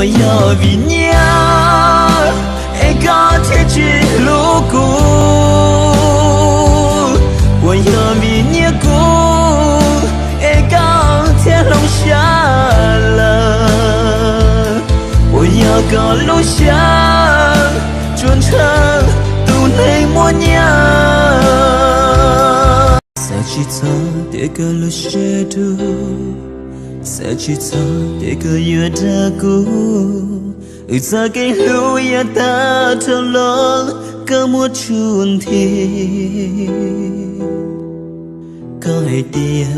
我要为你爱高铁去路过，我要为你过爱高铁龙下了，我要高路下转成都内默念。Sachi ta de ka lu she tu Sachi ta de ka yu da ku Za cái lu ya ta thơ lo Ka mua chun thi Ka hai tia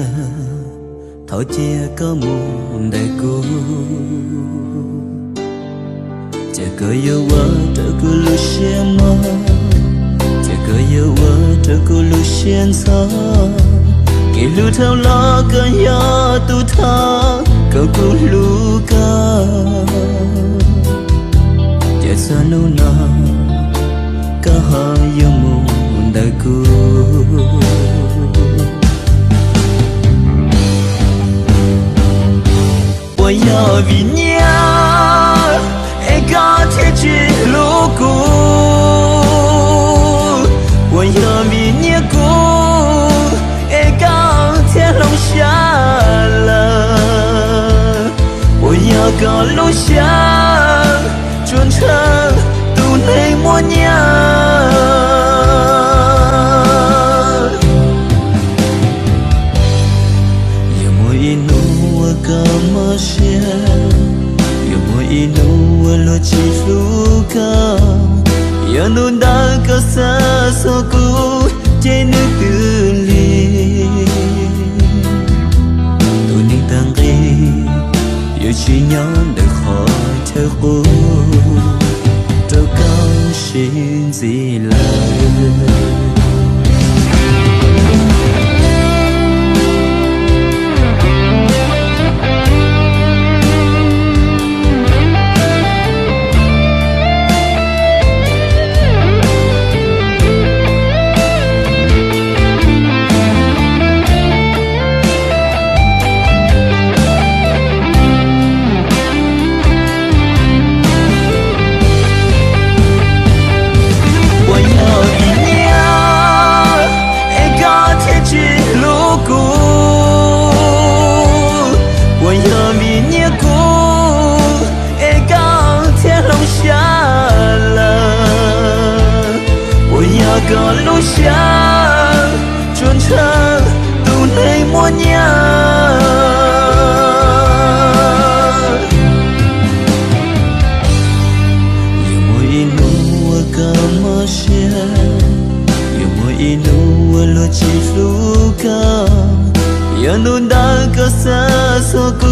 Thảo chia ka muôn đại ku Chả cơ yêu wa ta ku lu she ma Cơ yêu vợ trở cô lưu xuyên xa Kể lưu theo lo cơ nhớ tu tha Cơ cô lưu ca Chả xa lưu na Cả hai yêu môn đại cô我要为你爱高铁去路过我要为你过爱高铁龙下了，我要高路下转成都内默念。有么一怒我干嘛写？有么一怒我落起路干？Yang nunda ka sa so ku Jai nu tu li Tu ninh tăng ghi Yêu chi nhón được khỏi thơ khu Trâu cao xin gì lời có lối xa trốn trăng tu này mua nhà yêu môi inu kama shia yêu môi inu lo chi fluka ya nunda ka sa so ku